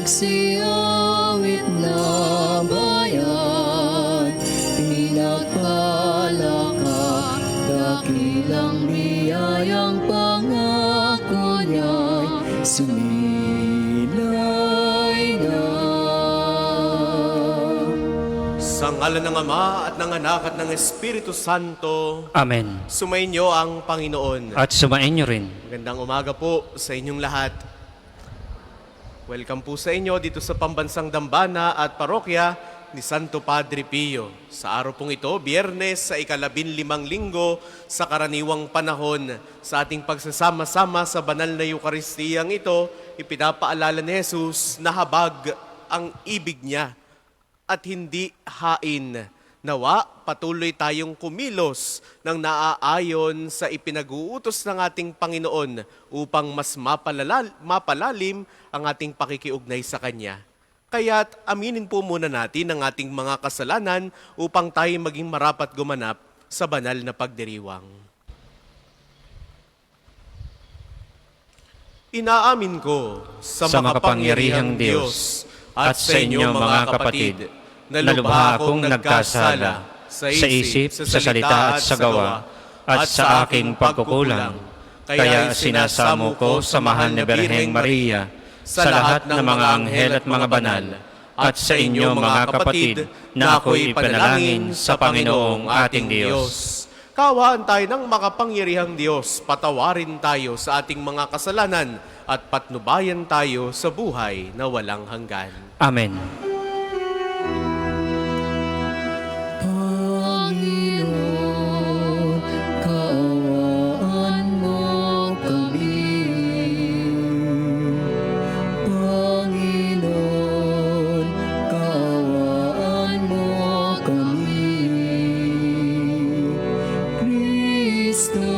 nagsiyawit na bayan, pinagpala ka, dakilang biyayang pangako niya'y sumilay na. Sa ngalan ng Ama at ng Anak at ng Espiritu Santo, Amen. sumainyo ang Panginoon. At sumainyo rin. Magandang umaga po sa inyong lahat. Welcome po sa inyo dito sa Pambansang Dambana at Parokya ni Santo Padre Pio. Sa araw pong ito, Biyernes sa ika-15 linggo sa karaniwang panahon, sa ating pagsasama-sama sa banal na Eukaristiyang ito, ipinapaalala ni Jesus na habag ang ibig niya at hindi hain. Nawa, patuloy tayong kumilos ng naaayon sa ipinag-uutos ng ating Panginoon upang mas mapalalim ang ating pakikiugnay sa Kanya. Kaya't aminin po muna natin ang ating mga kasalanan upang tayo maging marapat gumanap sa banal na pagdiriwang. Inaamin ko sa makapangyarihang Diyos at sa inyo mga kapatid, na lubha akong nagkasala sa isip, sa salita at sa gawa, at sa aking pagkukulang. Kaya sinasamo ko sa mahal na Birheng Maria, sa lahat ng mga anghel at mga banal, at sa inyo mga kapatid, na ako'y ipanalangin sa Panginoong ating Diyos. Kawaan tayo ng makapangyarihang Diyos, patawarin tayo sa ating mga kasalanan, at patnubayan tayo sa buhay na walang hanggan. Amen. Panginoon, kaawaan mo kami. Panginoon, kaawaan mo kami. Kristo,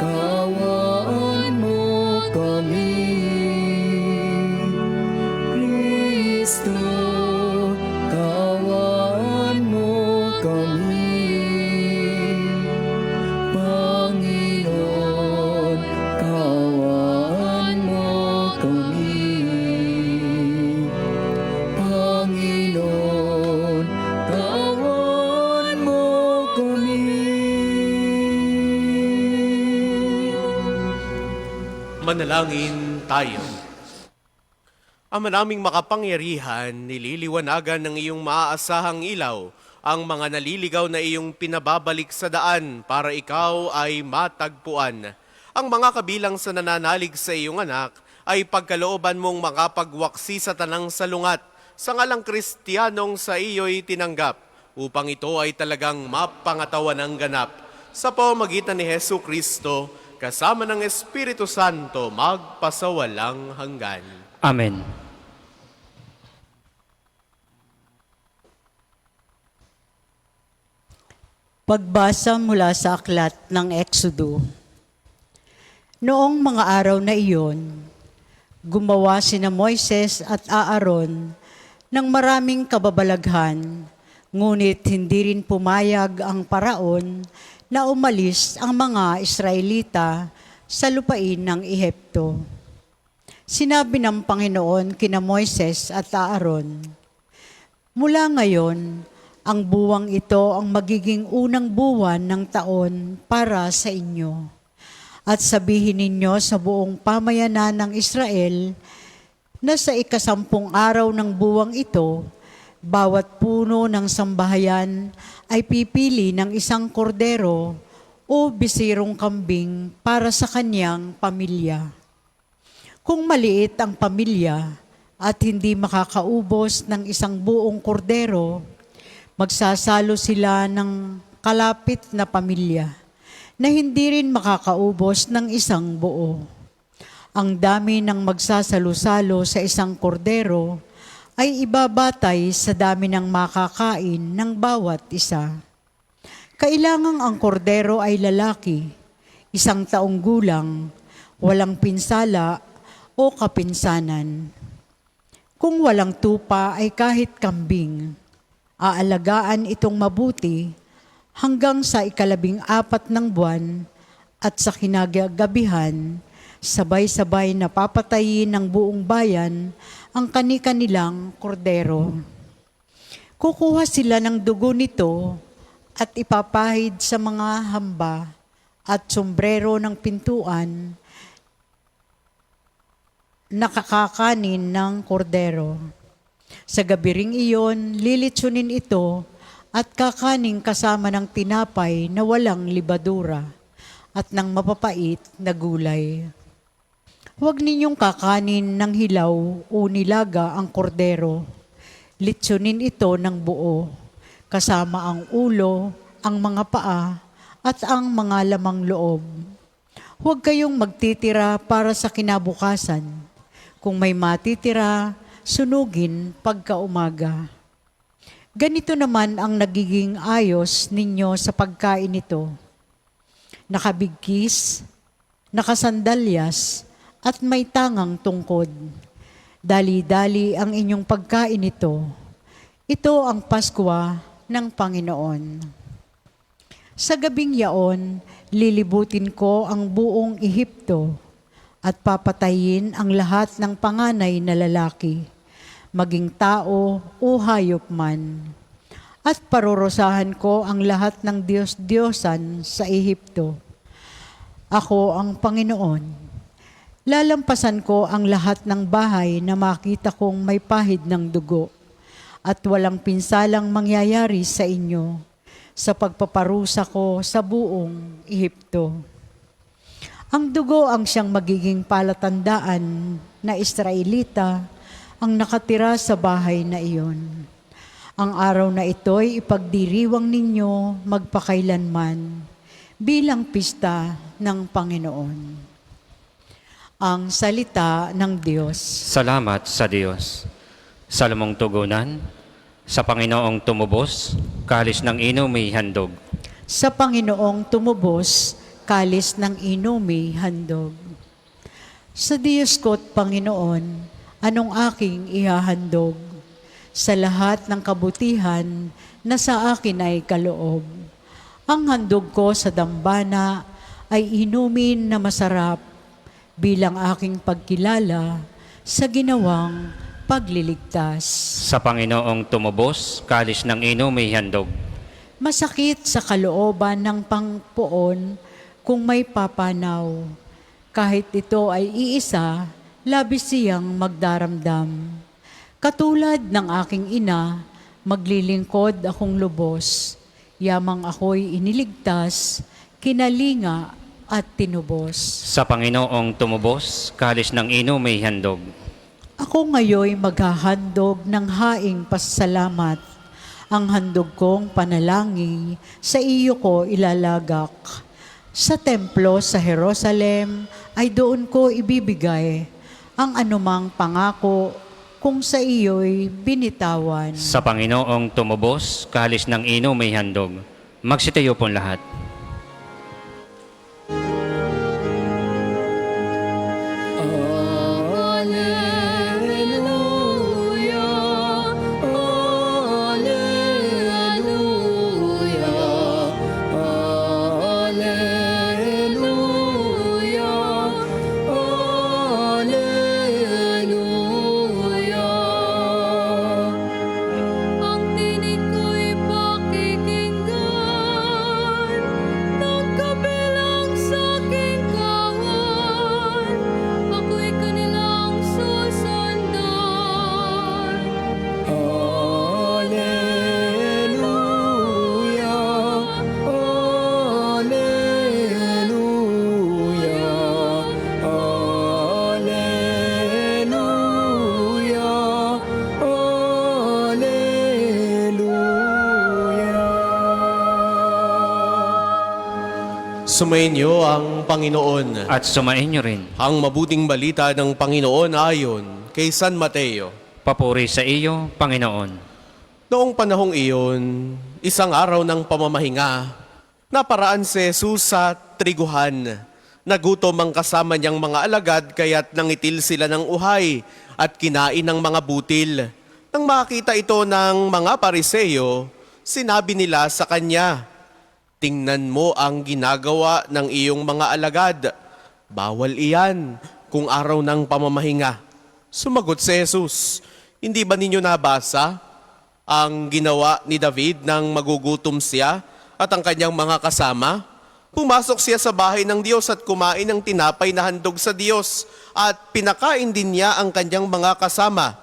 kaawaan mo kami. Kristo, kaawaan mo kami. Panginoon, kaawaan mo kami. Panginoon, kaawaan mo kami. Manalangin tayo. Ama naming makapangyarihan, nililiwanagan ng iyong maaasahang ilaw ang mga naliligaw na iyong pinababalik sa daan para ikaw ay matagpuan. Ang mga kabilang sa nananalig sa iyong anak ay pagkalooban mong makapagwaksi sa tanang salungat sa ngalang Kristiyanong sa iyo'y tinanggap upang ito ay talagang mapangatawan ng ganap. Sa pamamagitan ni Hesu Kristo, kasama ng Espiritu Santo, magpasawalang hanggan. Amen. Pagbasa mula sa aklat ng Exodo. Noong mga araw na iyon, gumawa sina Moises at Aaron ng maraming kababalaghan, ngunit hindi rin pumayag ang paraon na umalis ang mga Israelita sa lupain ng Ehipto. Sinabi ng Panginoon kina Moises at Aaron, "Mula ngayon, ang buwang ito ang magiging unang buwan ng taon para sa inyo. At sabihin ninyo sa buong pamayanan ng Israel na sa ika-10 araw ng buwang ito, bawat puno ng sambahayan ay pipili ng isang kordero o bisirong kambing para sa kanyang pamilya. Kung maliit ang pamilya at hindi makakaubos ng isang buong kordero, magsasalo sila ng kalapit na pamilya na hindi rin makakaubos ng isang buo. Ang dami ng magsasalo-salo sa isang kordero ay ibabatay sa dami ng makakain ng bawat isa. Kailangang ang kordero ay lalaki, 1 taong gulang, walang pinsala o kapinsanan. Kung walang tupa ay kahit kambing, aalagaan itong mabuti hanggang sa 14 ng buwan at sa kinagagabihan, sabay-sabay na papatayin ng buong bayan ang kani-kanilang kordero. Kukuha sila ng dugo nito at ipapahid sa mga hamba at sombrero ng pintuan na kakakanin ng kordero. Sa gabi ring iyon, lilitsunin ito at kakaning kasama ng tinapay na walang libadura at ng mapapait na gulay. Huwag ninyong kakanin ng hilaw o nilaga ang kordero. Litsunin ito ng buo, kasama ang ulo, ang mga paa, at ang mga lamang loob. Huwag kayong magtitira para sa kinabukasan. Kung may matitira, sunugin pagkaumaga. Ganito naman ang nagiging ayos ninyo sa pagkain nito. Nakabigkis, nakasandalyas, at may tangang tungkod. Dali-dali ang inyong pagkain nito. Ito ang Pasko ng Panginoon. Sa gabing yaon, lilibutin ko ang buong Ehipto at papatayin ang lahat ng panganay na lalaki, maging tao o hayop man. At parurusahan ko ang lahat ng Diyos-Diyosan sa Ehipto. Ako ang Panginoon. Lalampasan ko ang lahat ng bahay na makita kong may pahid ng dugo at walang pinsalang mangyayari sa inyo sa pagpaparusa ko sa buong Ehipto. Ang dugo ang siyang magiging palatandaan na Israelita ang nakatira sa bahay na iyon. Ang araw na ito'y ipagdiriwang ninyo magpakailanman bilang pista ng Panginoon. Ang salita ng Diyos. Salamat sa Diyos. Salamong tugunan, sa Panginoong tumubos, kalis ng inumi handog. Sa Panginoong tumubos, kalis ng inumi handog. Sa Diyos ko't Panginoon, anong aking ihahandog? Sa lahat ng kabutihan na sa akin ay kaloob. Ang handog ko sa dambana ay inumin na masarap bilang aking pagkilala sa ginawang pagliligtas. Sa Panginoong tumubos, kalis ng inumi handog. Masakit sa kalooban ng pangpoon kung may papanaw. Kahit ito ay iisa, labis siyang magdaramdam. Katulad ng aking ina, maglilingkod akong lubos. Yamang ako'y iniligtas, kinalinga at tinubos. Sa Panginoong tumubos, kalis ng inumi handog. Ako ngayoy maghahandog ng haing pasasalamat. Ang handog kong panalangin, sa iyo ko ilalagak. Sa templo sa Jerusalem ay doon ko ibibigay ang anumang pangako kung sa iyo'y binitawan. Sa Panginoong tumubos, kalis ng inumi handog. Magsitayo pong lahat. Ang tinig ko'y pakikinggan ng kabilang sa aking kawan. Ako'y kanilang susundan. Alleluia, Alleluia, Alleluia, Alleluia. Sumainyo ang Panginoon. At sumainyo rin. Ang mabuting balita ng Panginoon ayon kay San Mateo. Papuri sa iyo, Panginoon. Noong panahong iyon, isang araw ng pamamahinga, naparaan si Jesus sa triguhan. Nagutom ang kasama niyang mga alagad kaya't nangitil sila ng uhay at kinain ng mga butil. Nang makita ito ng mga Pariseo, sinabi nila sa kanya, "Tingnan mo ang ginagawa ng iyong mga alagad. Bawal iyan kung araw ng pamamahinga." Sumagot si Jesus, hindi ba ninyo nabasa ang ginawa ni David nang magugutom siya at ang kanyang mga kasama? Pumasok siya sa bahay ng Diyos at kumain ng tinapay na handog sa Diyos at pinakain din niya ang kanyang mga kasama.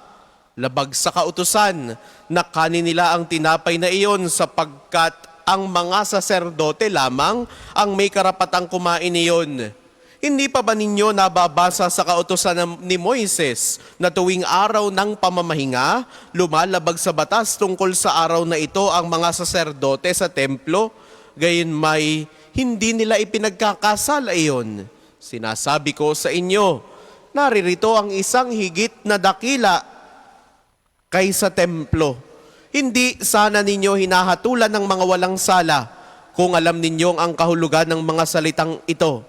Labag sa kautusan na kanin nila ang tinapay na iyon sapagkat ang mga saserdote lamang ang may karapatang kumain iyon. Hindi pa ba ninyo nababasa sa kautusan ni Moises na tuwing araw ng pamamahinga, lumalabag sa batas tungkol sa araw na ito ang mga saserdote sa templo? Gayon may hindi nila ipinagkakasala iyon. Sinasabi ko sa inyo, naririto ang isang higit na dakila kaysa templo. Hindi sana ninyo hinahatulan ng mga walang sala kung alam ninyong ang kahulugan ng mga salitang ito.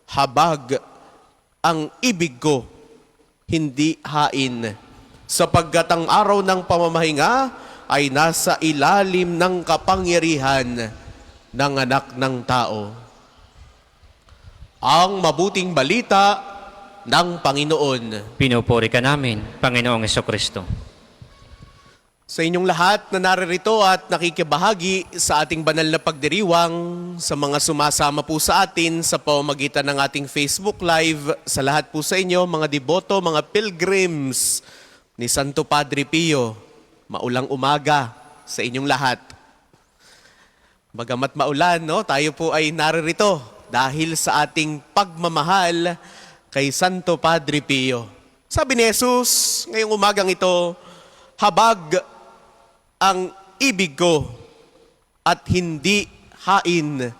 Habag ang ibig ko, hindi hain. Sapagkat ang araw ng pamamahinga ay nasa ilalim ng kapangyarihan ng anak ng tao. Ang mabuting balita ng Panginoon. Pinupuri ka namin, Panginoong Hesukristo. Sa inyong lahat na naririto at nakikibahagi sa ating banal na pagdiriwang, sa mga sumasama po sa atin sa pamamagitan ng ating Facebook Live, sa lahat po sa inyo, mga deboto, mga pilgrims ni Santo Padre Pio, maulang umaga sa inyong lahat. Bagamat maulan, no, tayo po ay naririto dahil sa ating pagmamahal kay Santo Padre Pio. Sabi ni Jesus, ngayong umagang ito, habag ang ibig ko at hindi hain.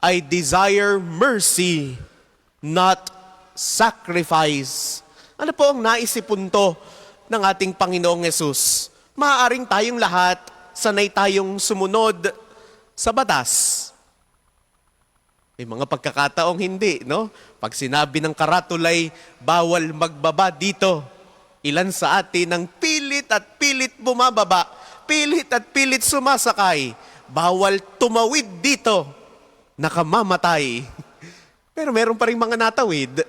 I desire mercy, not sacrifice. Ano po ang naisipunto ng ating Panginoong Yesus? Maaaring tayong lahat, sanay tayong sumunod sa batas. May mga pagkakataong hindi, no? Pag sinabi ng karatulay, bawal magbaba dito. Ilan sa atin ang pilit at pilit bumababa, pilit at pilit sumasakay. Bawal tumawid dito, nakamamatay. Pero meron pa rin mga natawid.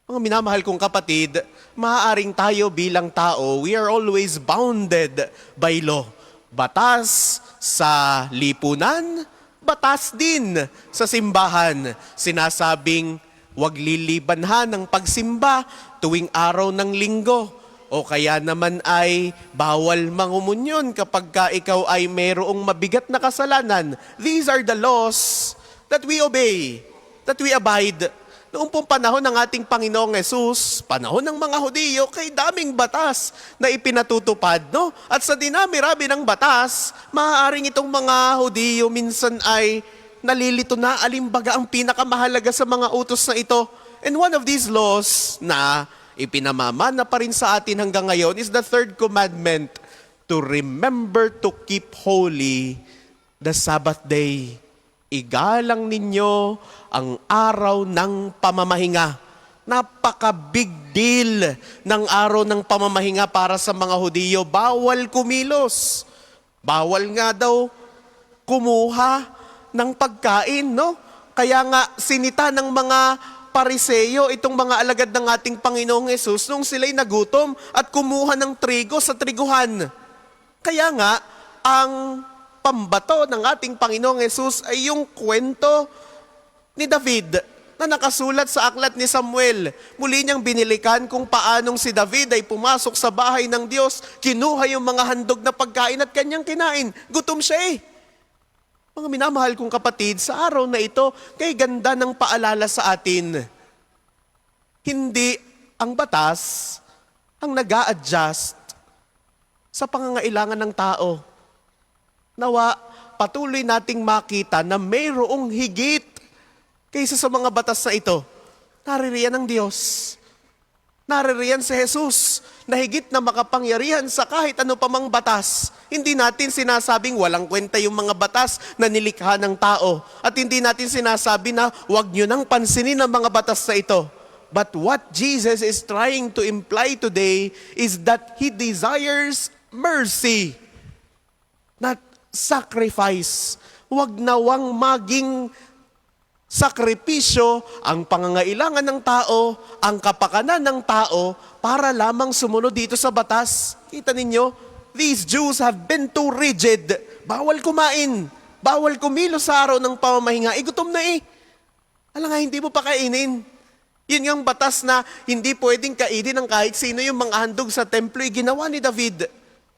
Mga minamahal kong kapatid, maaaring tayo bilang tao, we are always bounded by law. Batas sa lipunan, batas din sa simbahan. Sinasabing, huwag lilibanhan ng pagsimba tuwing araw ng linggo. O kaya naman ay bawal mangumunyon kapag ka ikaw ay mayroong mabigat na kasalanan. These are the laws that we obey, that we abide. Noong pong panahon ng ating Panginoong Yesus, panahon ng mga Hudiyo, kay daming batas na ipinatutupad, no? At sa dinami-rami ng batas, maaaring itong mga Hudiyo minsan ay nalilito na alimbaga ang pinakamahalaga sa mga utos na ito. And one of these laws na ipinamamana pa rin sa atin hanggang ngayon is the third commandment, to remember to keep holy the Sabbath day. Igalang ninyo ang araw ng pamamahinga. Napaka-big deal ng araw ng pamamahinga para sa mga Hudiyo. Bawal kumilos. Bawal nga daw kumuha ng pagkain, no? Kaya nga sinita ng mga Pariseyo, itong mga alagad ng ating Panginoong Yesus, nung sila'y nagutom at kumuha ng trigo sa triguhan. Kaya nga, ang pambato ng ating Panginoong Yesus ay yung kwento ni David na nakasulat sa aklat ni Samuel. Muli niyang binilikan kung paanong si David ay pumasok sa bahay ng Diyos, kinuha yung mga handog na pagkain at kanyang kinain. Gutom siya eh. Mga minamahal kong kapatid, sa araw na ito, kay ganda ng paalala sa atin. Hindi ang batas ang nag-a-adjust sa pangangailangan ng tao. Nawa, patuloy nating makita na mayroong higit kaysa sa mga batas na ito. Naririyan ang Diyos. Naririyan si Jesus na higit na makapangyarihan sa kahit ano pa mang batas. Hindi natin sinasabing walang kwenta yung mga batas na nilikha ng tao. At hindi natin sinasabi na huwag nyo nang pansinin ang mga batas na ito. But what Jesus is trying to imply today is that He desires mercy, not sacrifice. Huwag nawang maging sakripisyo, ang pangangailangan ng tao, ang kapakanan ng tao para lamang sumunod dito sa batas. Kita ninyo, these Jews have been too rigid. Bawal kumain, bawal kumilos sa araw ng pamamahinga. Gutom na eh. Alam nga, hindi mo pa kainin. Yun yung batas na hindi pwedeng kainin ng kahit sino. Yung mga handog sa templo, ginawa ni David.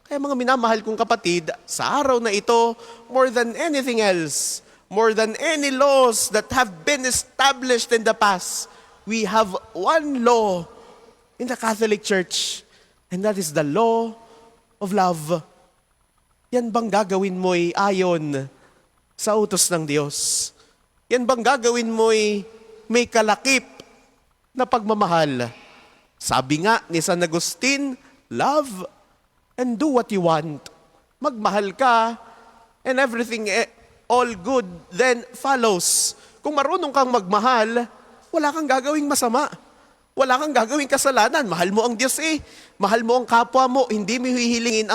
Kaya mga minamahal kong kapatid, sa araw na ito, more than anything else, more than any laws that have been established in the past, we have one law in the Catholic Church, and that is the law of love. Yan bang gagawin mo'y ayon sa utos ng Diyos? Yan bang gagawin mo'y may kalakip na pagmamahal? Sabi nga ni San Agustin, love and do what you want. Magmahal ka and everything all good then follows. Kung marunong kang magmahal, wala kang gagawing masama. Wala kang gagawing kasalanan. Mahal mo ang Diyos eh. Mahal mo ang kapwa mo. Hindi mo hihilingin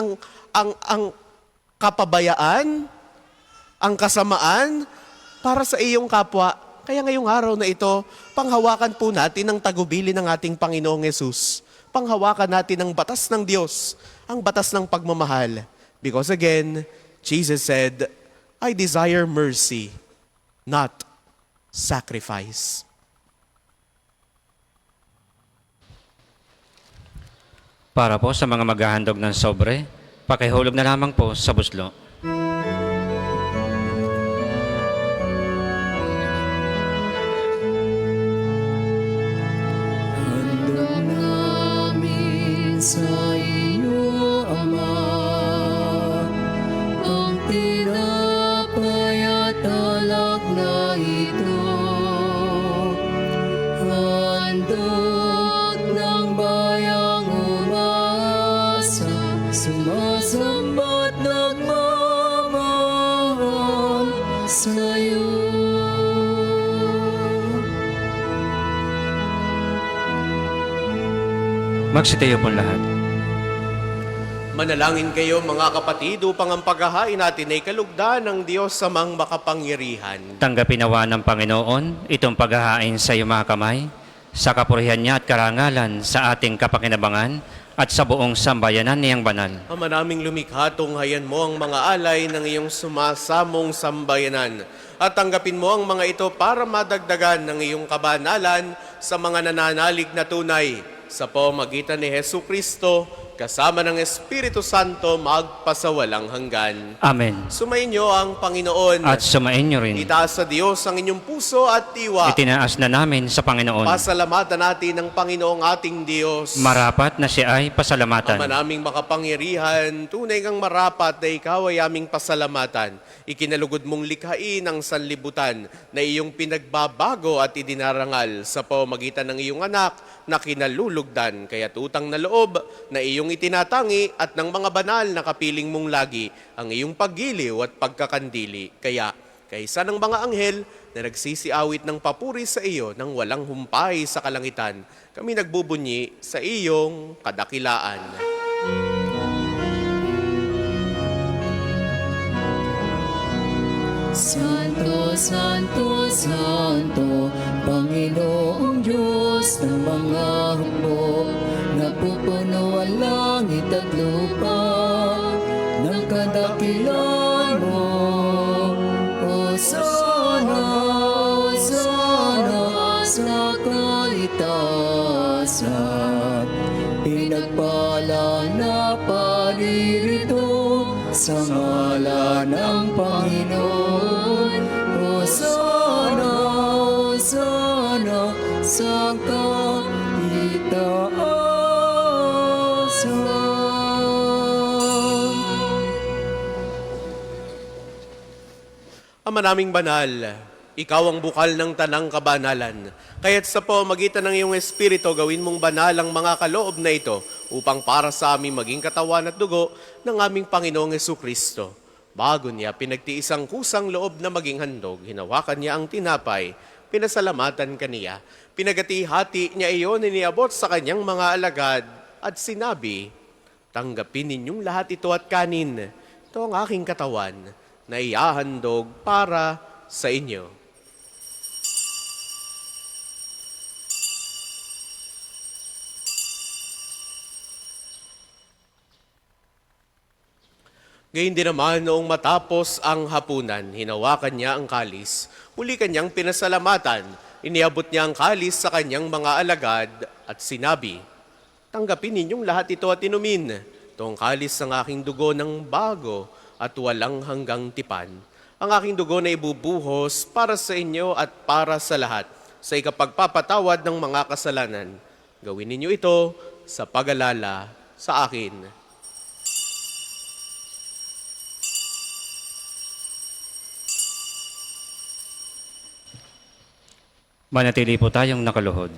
ang kapabayaan, ang kasamaan para sa iyong kapwa. Kaya ngayong araw na ito, panghawakan po natin ang tagubili ng ating Panginoong Yesus. Panghawakan natin ang batas ng Diyos, ang batas ng pagmamahal. Because again, Jesus said, I desire mercy, not sacrifice. Para po sa mga maghahandog ng sobre, pakihulog na lamang po sa buslo. Handog namin sa iyo, Ama, ang tinapay at alak na ito. Handog ng bayang umasa, sumasamba't nagmamahal sa'yo. Magsitayo po lahat. Manalangin kayo mga kapatid upang ang paghahain natin ay kalugdan ng Diyos sa mang makapangyarihan. Tanggapin nawa ng Panginoon itong paghahain sa iyong mga kamay, sa kapurihan niya at karangalan sa ating kapakinabangan at sa buong sambayanan niyang banal. Ama naming lumikha, tunghayan mo ang mga alay ng iyong sumasamong sambayanan. At tanggapin mo ang mga ito para madagdagan ng iyong kabanalan sa mga nananalig na tunay. Sa pamamagitan ni Jesucristo, kasama ng Espiritu Santo, magpasawalang hanggan. Amen. Sumainyo ang Panginoon. At sumain niyo rin. Itaas sa Diyos ang inyong puso at diwa. Itinaas na namin sa Panginoon. Pasalamatan natin ang Panginoong ating Diyos. Marapat na siya ay pasalamatan. Ama naming makapangyarihan, tunay kang marapat na ikaw ay aming pasalamatan. Ikinalugod mong likhain ang sanlibutan na iyong pinagbabago at idinarangal sa pamamagitan ng iyong anak na kinalulugdan. Kaya't utang na loob na iyong itinatangi at ng mga banal na kapiling mong lagi ang iyong paggiliw at pagkakandili. Kaya, kaysa ng mga anghel na nagsisiawit ng papuri sa iyo nang walang humpay sa kalangitan, kami nagbubunyi sa iyong kadakilaan. Santo, Santo, Santo, Panginoong Diyos ng mga hukbo, napupuno ang langit at lupa ng kadakilan mo. Hosana, Hosana sa kaitaasan, pinagpala na paririto sa ngalan ng Panginoon. Hosana, Hosana sa kaitaasan. Ama naming banal, ikaw ang bukal ng tanang kabanalan. Kaya't sa pamamagitan ng iyong Espiritu, gawin mong banal ang mga kaloob na ito upang para sa aming maging katawan at dugo ng aming Panginoong Jesucristo. Bago niya pinagtiis ang kusang loob na maging handog, hinawakan niya ang tinapay, pinasalamatan kaniya, pinagati-hati niya iyon, iniabot sa kanyang mga alagad at sinabi, tanggapin ninyong lahat ito at kanin. Ito ang aking katawan na ihahandog para sa inyo. Gayun din naman noong matapos ang hapunan, hinawakan niya ang kalis, muli kanyang pinasalamatan, iniabot niya ang kalis sa kanyang mga alagad at sinabi, "Tanggapin ninyong lahat ito at inumin. Ito ang kalis ng aking dugo ng bago at walang hanggang tipan. Ang aking dugo na ibubuhos para sa inyo at para sa lahat sa ikapagpapatawad ng mga kasalanan. Gawin ninyo ito sa pag-alala sa akin." Manatili po tayong nakaluhod.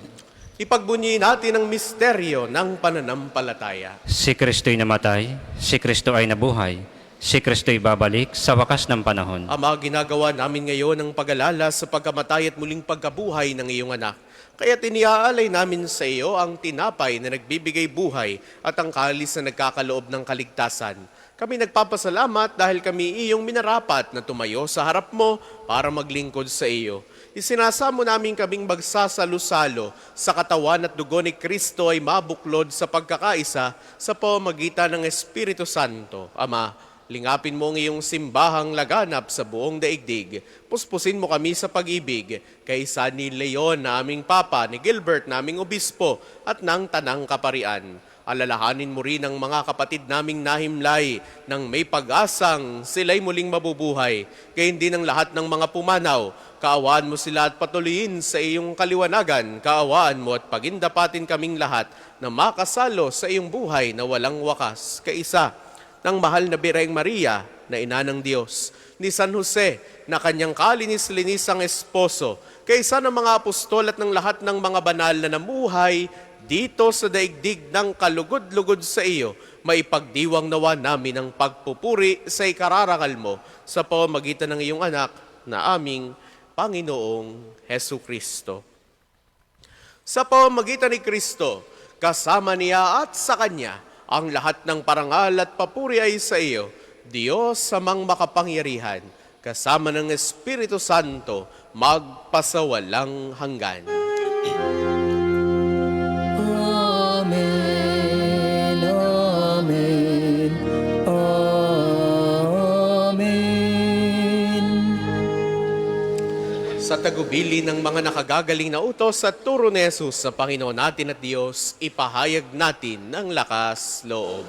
Ipagbunyi natin ang misteryo ng pananampalataya. Si Kristo'y namatay, si Kristo ay nabuhay, si Kristo'y babalik sa wakas ng panahon. Ama, ginagawa namin ngayon ang pag-alala sa pagkamatay at muling pagkabuhay ng iyong anak. Kaya tiniaalay namin sa iyo ang tinapay na nagbibigay buhay at ang kalis na nagkakaloob ng kaligtasan. Kami nagpapasalamat dahil kami iyong minarapat na tumayo sa harap mo para maglingkod sa iyo. Isinasamo namin kaming magsasalo-salo sa katawan at dugo ni Kristo ay mabuklod sa pagkakaisa sa pamamagitan ng Espiritu Santo. Ama, lingapin mo ang iyong simbahang laganap sa buong daigdig. Puspusin mo kami sa pag-ibig, kaysa ni Leon na aming Papa, ni Gilbert na aming Obispo, at ng Tanang Kaparian. Alalahanin mo rin ang mga kapatid naming nahimlay nang may pag-asang sila'y muling mabubuhay. Gayon din ang lahat ng mga pumanaw. Kaawaan mo sila at patuloyin sa iyong kaliwanagan. Kaawaan mo at pagindapatin kaming lahat na makasalo sa iyong buhay na walang wakas. Kaisa ng mahal na Birheng Maria na ina ng Diyos, ni San Jose na kanyang kalinis-linisang esposo, kaysa ng mga apostol at ng lahat ng mga banal na namuhay dito sa daigdig ng kalugod-lugod sa iyo, maipagdiwang nawa namin ang pagpupuri sa ikararangal mo sa pamamagitan ng iyong anak na aming Panginoong Hesu Kristo. Sa pamamagitan ni Kristo, kasama niya at sa Kanya, ang lahat ng parangal at papuri ay sa iyo, Diyos amang makapangyarihan, kasama ng Espiritu Santo, magpasawalang hanggan. Amen, amen, amen. Sa tagubili ng mga nakagagaling na utos at turo ni Jesus sa Panginoon natin at Diyos, ipahayag natin ang lakas loob.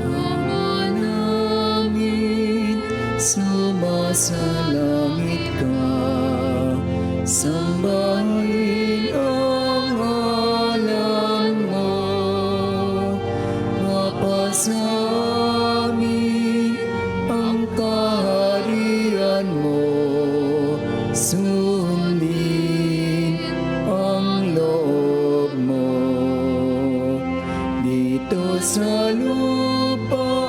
Ama namin, sumasalangit ka, sambahin ang ngalan mo, mapasa amin ang kaharian mo, sundin ang loob mo, dito sa lupa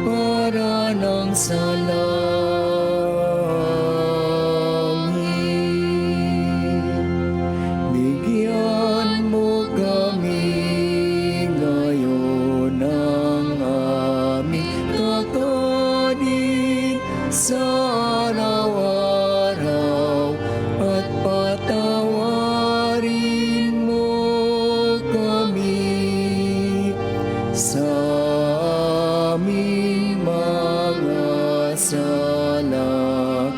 para ng sa langit. Bigyan mo kami ngayon ng aming kakanin sa araw-araw at patawarin mo kami sa aming mga sala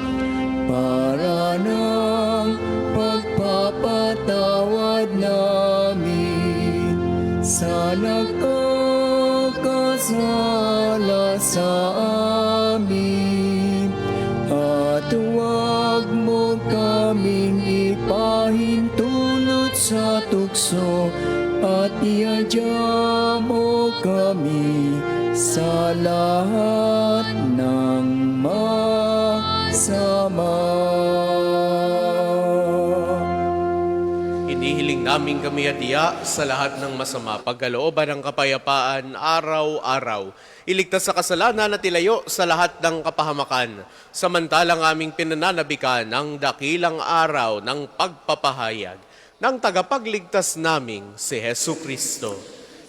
para ng pagpapatawad namin sa nagkakasala sa amin, at huwag mo kaming ipahintulot sa tukso, at iadya mo kami sa lahat ng masama. Inihiling namin kami adiya sa lahat ng masama, pagkalooban ng kapayapaan araw-araw. Iligtas sa kasalanan at ilayo sa lahat ng kapahamakan. Samantalang aming pinananabikan ang dakilang araw ng pagpapahayag ng tagapagligtas naming si Hesu Kristo.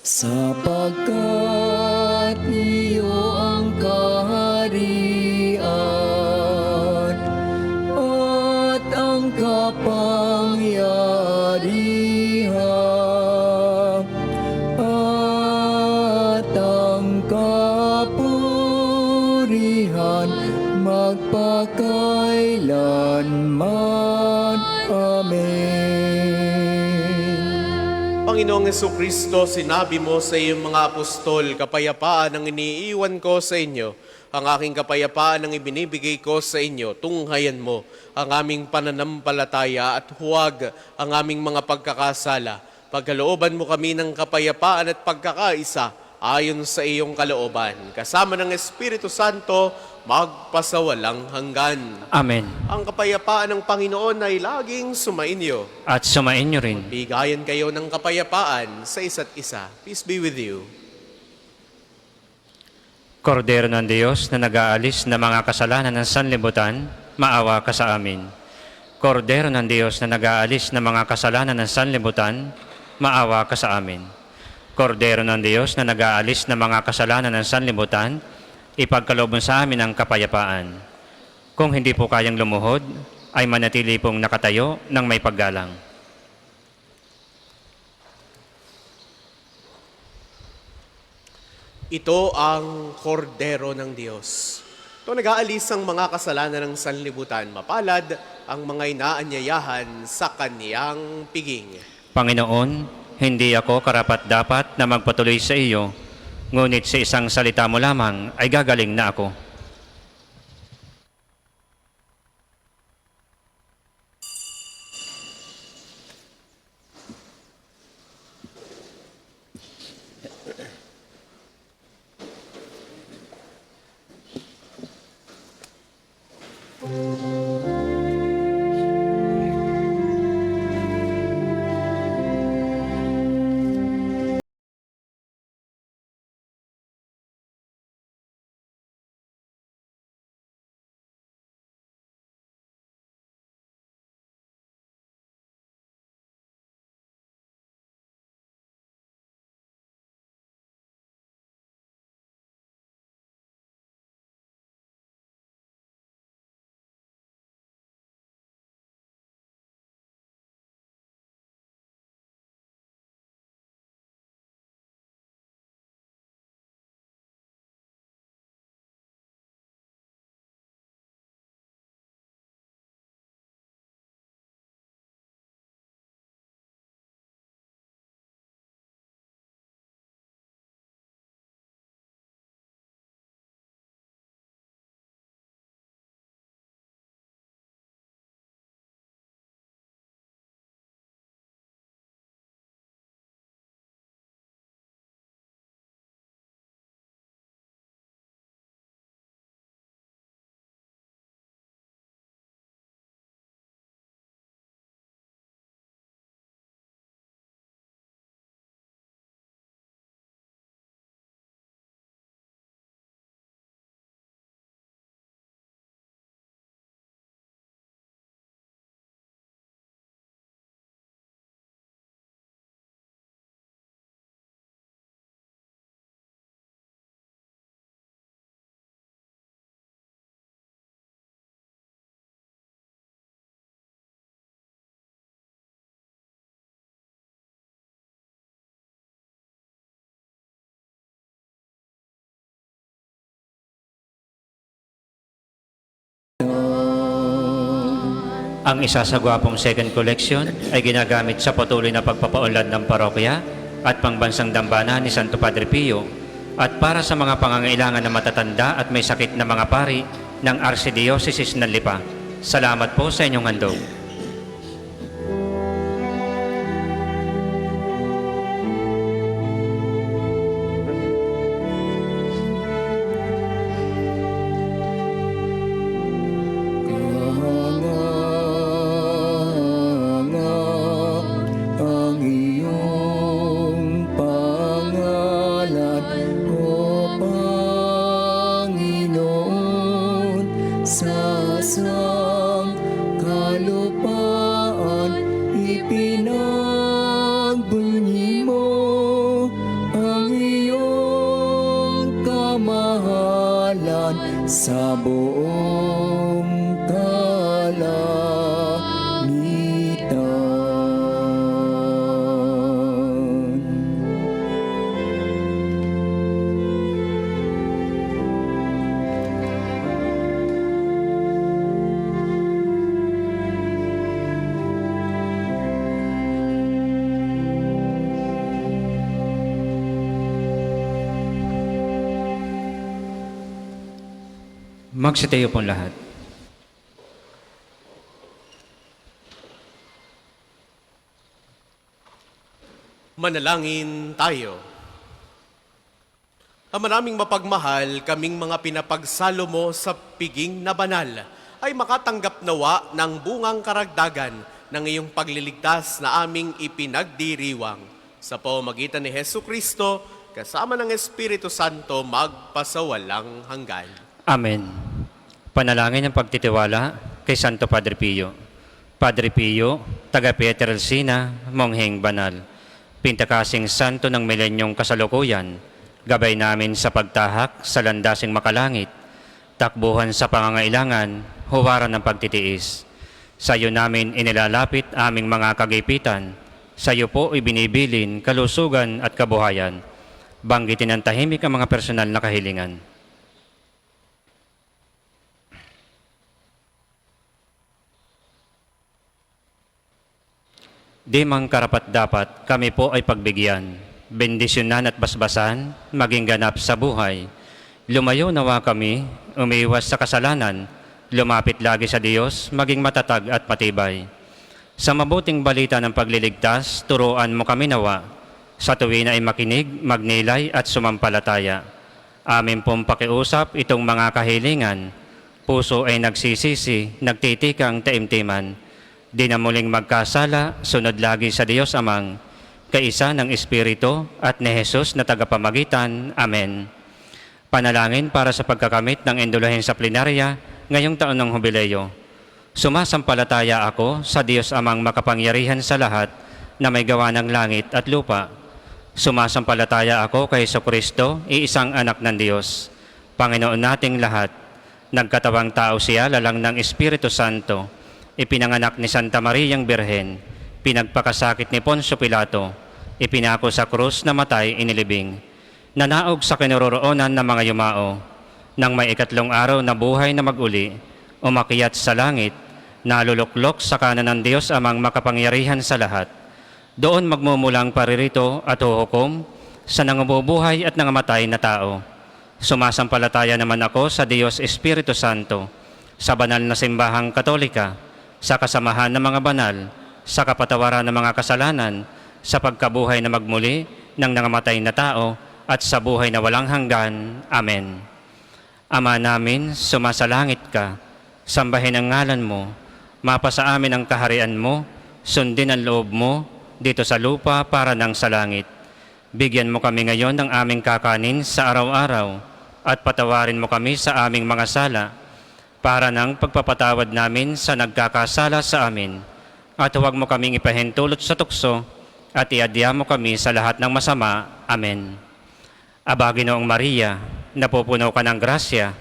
Sapagkat iyo ang kaharian at ang kapurihan, magpakailanman. Amen. Panginoong Jesucristo, sinabi mo sa iyong mga apostol, kapayapaan ang iniiwan ko sa inyo. Ang aking kapayapaan ang ibinibigay ko sa inyo. Tunghayan mo ang aming pananampalataya at huwag ang aming mga pagkakasala. Pagkalooban mo kami ng kapayapaan at pagkakaisa ayon sa iyong kalooban. Kasama ng Espiritu Santo, magpasawalang hanggan. Amen. Ang kapayapaan ng Panginoon ay laging sumainyo. At sumainyo rin. Bigayan kayo ng kapayapaan sa isa't isa. Peace be with you. Kordero ng Diyos na nag-aalis ng mga kasalanan ng sanlibutan, maawa ka sa amin. Kordero ng Diyos na nag-aalis ng mga kasalanan ng sanlibutan, maawa ka sa amin. Kordero ng Diyos na nag-aalis ng mga kasalanan ng sanlibutan, ipagkalooban sa amin ang kapayapaan. Kung hindi po kayang lumuhod, ay manatili pong nakatayo ng may paggalang. Ito ang kordero ng Diyos. Ito nag-aalis ang mga kasalanan ng sanlibutan. Mapalad ang mga inaanyayahan sa kaniyang piging. Panginoon, hindi ako karapat-dapat na magpatuloy sa iyo, ngunit sa isang salita mo lamang ay gagaling na ako. Ang isa sa gwapong second collection ay ginagamit sa patuloy na pagpapaunlad ng parokya at pangbansang dambana ni Santo Padre Pio at para sa mga pangangailangan na matatanda at may sakit na mga pari ng Archdiocese ng Lipa. Salamat po sa inyong handog. Ang iyong pangalan, O Panginoon, sa sangkalupaan ipinagbunyi mo ang iyong kamahalan sa buong kalangitan. Magsitayo pong lahat. Manalangin tayo. Ang maraming mapagmahal, kaming mga pinapagsalo mo sa piging na banal, ay makatanggap nawa ng bungang karagdagan ng iyong pagliligtas na aming ipinagdiriwang. Sa pamamagitan ni Hesu Kristo, kasama ng Espiritu Santo, magpasawalang hanggan. Amen. Panalangin ng pagtitiwala kay Santo Padre Pio. Padre Pio, taga Pietrelcina, Mongheng Banal. Pintakasing santo ng milenyong kasalukuyan, gabay namin sa pagtahak sa landasing makalangit, takbuhan sa pangangailangan, huwaran ng pagtitiis. Sa iyo namin inilalapit aming mga kagipitan, sa iyo po ibinibilin kalusugan at kabuhayan. Banggitin ng tahimik ang mga personal na kahilingan. Di mang karapat-dapat kami po ay pagbigyan, bendisyonan at basbasan, maging ganap sa buhay. Lumayo nawa kami, umiwas sa kasalanan, lumapit lagi sa Diyos, maging matatag at matibay. Sa mabuting balita ng pagliligtas, turuan mo kami nawa. Sa tuwin ay makinig, magnilay at sumampalataya. Amin pong pakiusap itong mga kahilingan. Puso ay nagsisisi, nagtitikang taimtiman. Di na muling magkasala, sunod lagi sa Diyos Amang, kaisa ng Espiritu at ni Jesus na tagapamagitan. Amen. Panalangin para sa pagkakamit ng indulahin sa plenarya ngayong taon ng Hubileo. Sumasampalataya ako sa Diyos Amang makapangyarihan sa lahat na may gawa ng langit at lupa. Sumasampalataya ako kay Jesucristo, iisang anak ng Diyos, Panginoon nating lahat. Nagkatawang tao siya lalang ng Espiritu Santo. Ipinanganak ni Santa Mariang Birhen, pinagpakasakit ni Poncio Pilato, ipinako sa krus na matay inilibing, nanaog sa kinaroroonan ng mga yumao, nang may ikatlong araw na buhay na maguli, umakyat sa langit, naluluklok sa kanan ng Diyos Amang makapangyarihan sa lahat. Doon magmumulang paririto at huhukom sa nangabubuhay at nangamatay na tao. Sumasampalataya naman ako sa Diyos Espiritu Santo, sa banal na simbahang Katolika, sa kasamahan ng mga banal, sa kapatawaran ng mga kasalanan, sa pagkabuhay na magmuli ng nangamatay na tao, at sa buhay na walang hanggan. Amen. Ama namin, sumasalangit ka, sambahin ang ngalan mo, mapasa amin ang kaharian mo, sundin ang loob mo, dito sa lupa para nang sa langit. Bigyan mo kami ngayon ng aming kakanin sa araw-araw, at patawarin mo kami sa aming mga sala, para ng pagpapatawad namin sa nagkakasala sa amin. At huwag mo kaming ipahintulot sa tukso, at iadya mo kami sa lahat ng masama. Amen. Aba, Ginoong Maria, napupuno ka ng grasya,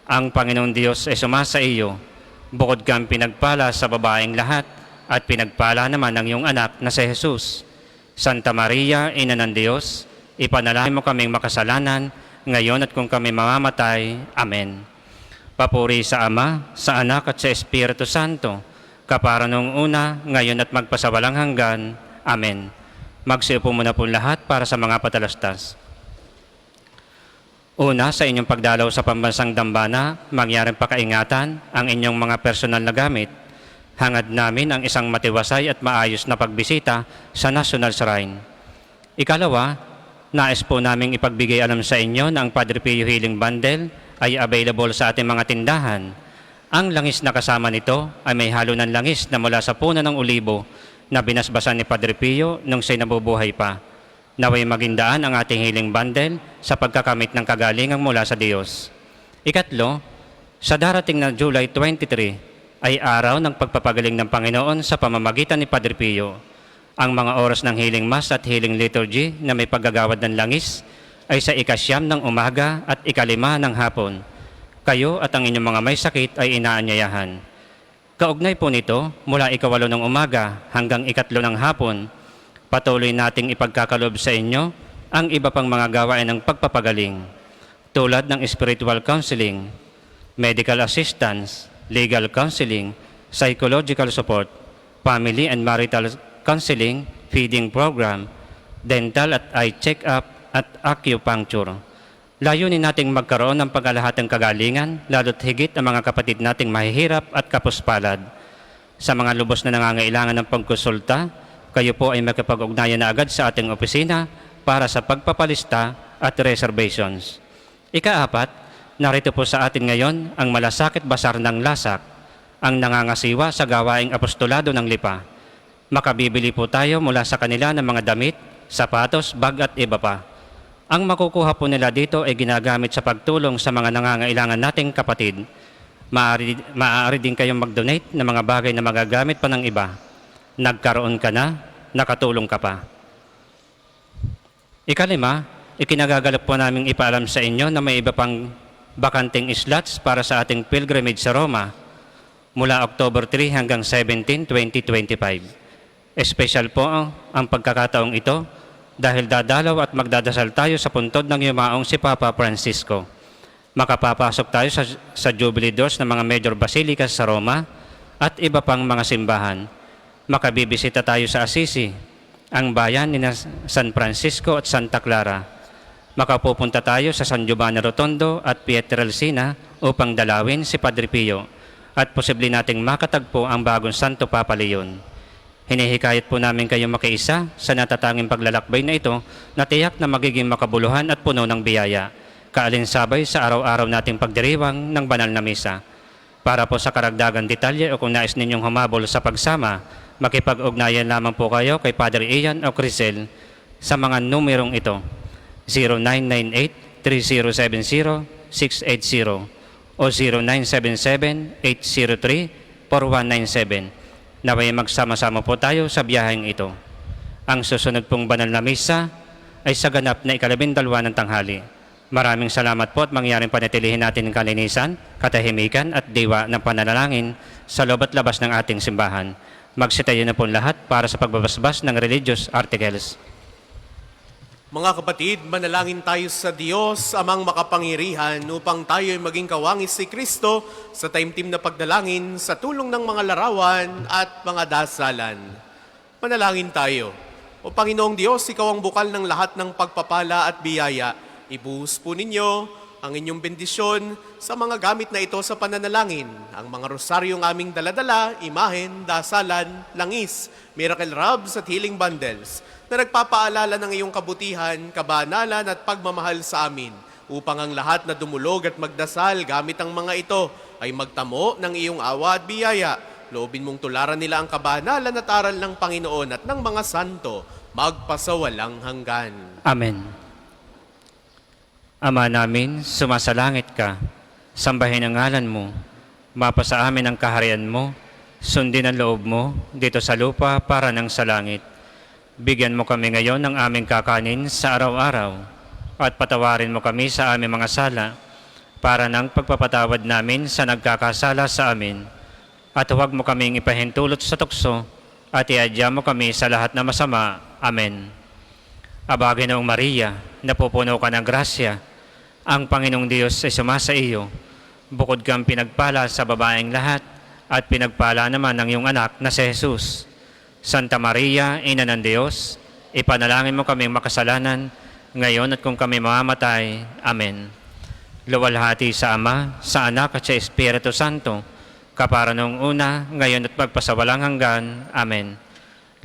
ang Panginoong Diyos ay sumasa iyo. Bukod kang pinagpala sa babaeng lahat, at pinagpala naman ang iyong anak na si Jesus. Santa Maria, Ina ng Diyos, ipanalangin mo kaming makasalanan, ngayon at kung kami mamamatay. Amen. Papuri sa Ama, sa Anak at sa Espiritu Santo, kapara noong una, ngayon at magpasawalang hanggan. Amen. Magsiupo muna po lahat para sa mga patalastas. Una, sa inyong pagdalaw sa pambansang dambana, mangyaring pakaingatan ang inyong mga personal na gamit. Hangad namin ang isang matiwasay at maayos na pagbisita sa National Shrine. Ikalawa, nais po naming ipagbigay alam sa inyo na ang Padre Pio Healing Bundle ay available sa ating mga tindahan. Ang langis na kasama nito ay may halo ng langis na mula sa puno ng olibo na binasbasan ni Padre Pio nung siya'y nabubuhay pa. Naway maging daan ang ating healing bundle sa pagkakamit ng kagalingan mula sa Diyos. Ikatlo, sa darating na July 23 ay araw ng pagpapagaling ng Panginoon sa pamamagitan ni Padre Pio. Ang mga oras ng healing mass at healing liturgy na may paggagawad ng langis ay sa ika-9 ng umaga at ika-5 ng hapon. Kayo at ang inyong mga may sakit ay inaanyayahan. Kaugnay po nito, mula ika-8 ng umaga hanggang ika-3 ng hapon, patuloy nating ipagkakalob sa inyo ang iba pang mga gawain ng pagpapagaling, tulad ng spiritual counseling, medical assistance, legal counseling, psychological support, family and marital counseling, feeding program, dental at eye check-up, at acupuncture. Layunin nating magkaroon ng pagkalahatang kagalingan, lalo't higit ang mga kapatid nating mahihirap at kapuspalad. Sa mga lubos na nangangailangan ng pagkonsulta, kayo po ay makipag-ugnayan na agad sa ating opisina para sa pagpapalista at reservations. Ikaapat, narito po sa atin ngayon ang malasakit basar ng Lasak, ang nangangasiwa sa gawaing apostolado ng Lipa. Makabibili po tayo mula sa kanila ng mga damit, sapatos, bag at iba pa. Ang makukuha po nila dito ay ginagamit sa pagtulong sa mga nangangailangan nating kapatid. Maaari din kayong mag-donate ng mga bagay na magagamit pa ng iba. Nagkaroon ka na, nakatulong ka pa. Ikalima, ikinagagalap po namin ipaalam sa inyo na may iba pang bakanting slots para sa ating pilgrimage sa Roma mula October 3 hanggang 17, 2025. Espesyal po ang pagkakataong ito dahil dadalaw at magdadasal tayo sa puntod ng yumaong si Papa Francisco. Makapapasok tayo sa Jubilee Doors ng mga major basilicas sa Roma at iba pang mga simbahan. Makabibisita tayo sa Assisi, ang bayan ni San Francisco at Santa Clara. Makapupunta tayo sa San Giovanni Rotondo at Pietrelcina upang dalawin si Padre Pio at posible nating makatagpo ang bagong Santo Papa Leon. Hinihikayat po namin kayong makiisa sa natatanging paglalakbay na ito na tiyak na magiging makabuluhan at puno ng biyaya, kaalinsabay sa araw-araw nating pagdiriwang ng banal na misa. Para po sa karagdagan detalye o kung nais ninyong humabol sa pagsama, makipag-ugnayan lamang po kayo kay Padre Ian o Crisel sa mga numerong ito: 0998-3070-680 o 0977-803-4197. Naway magsama-sama po tayo sa biyaheng ito. Ang susunod pong banal na misa ay sa ganap na 12 ng tanghali. Maraming salamat po at mangyaring panatilihin natin ang kalinisan, katahimikan at diwa ng pananalangin sa loob at labas ng ating simbahan. Magsitayo na po lahat para sa pagbabasbas ng religious articles. Mga kapatid, manalangin tayo sa Diyos, Amang makapangyarihan, upang tayo ay maging kawangis si Kristo sa taimtim na pagdalangin sa tulong ng mga larawan at mga dasalan. Manalangin tayo. O Panginoong Diyos, Ikaw ang bukal ng lahat ng pagpapala at biyaya. Ibuhos po ninyo ang inyong bendisyon sa mga gamit na ito sa pananalangin. Ang mga rosaryong aming daladala, imahen, dasalan, langis, miracle robes at healing bundles na nagpapaalala ng iyong kabutihan, kabanalan at pagmamahal sa amin, upang ang lahat na dumulog at magdasal gamit ang mga ito ay magtamo ng iyong awa at biyaya. Loobin mong tularan nila ang kabanalan at aral ng Panginoon at ng mga santo, magpasawalang hanggan. Amen. Ama namin, sumasalangit ka, sambahin ang ngalan mo, mapasa amin ang kaharian mo, sundin ang loob mo dito sa lupa para ng sa langit. Bigyan mo kami ngayon ng aming kakanin sa araw-araw at patawarin mo kami sa aming mga sala para ng pagpapatawad namin sa nagkakasala sa amin. At huwag mo kaming ipahintulot sa tukso at iadya mo kami sa lahat na masama. Amen. Aba, Ginoong Maria, napupuno ka ng grasya, ang Panginoong Diyos ay sumasa iyo. Bukod kang pinagpala sa babaeng lahat at pinagpala naman ng iyong anak na si Jesus. Santa Maria, Ina ng Diyos, ipanalangin mo kaming makasalanan, ngayon at kung kami mamamatay. Amen. Luwalhati sa Ama, sa Anak at sa Espiritu Santo, kapara noong una, ngayon at magpasawalang hanggan. Amen.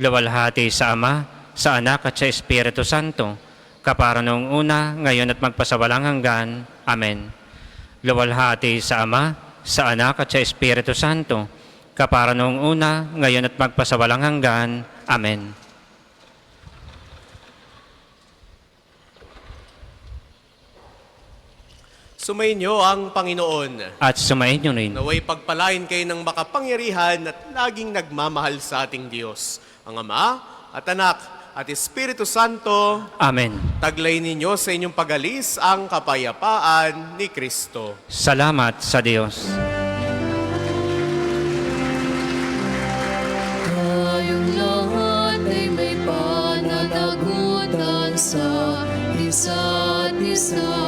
Luwalhati sa Ama, sa Anak at sa Espiritu Santo, kapara noong una, ngayon at magpasawalang hanggan. Amen. Luwalhati sa Ama, sa Anak at sa Espiritu Santo, kapara noong una, ngayon at magpasawalang hanggan. Amen. Sumainyo ang Panginoon. At sumain nyo rin. Naway pagpalain kayo ng makapangyarihan at laging nagmamahal sa ating Diyos, ang Ama at Anak at Espiritu Santo. Amen. Taglay ninyo sa inyong pag-alis ang kapayapaan ni Kristo. Salamat sa Diyos. Tayong lahat ay may pananagutan sa isa't isa.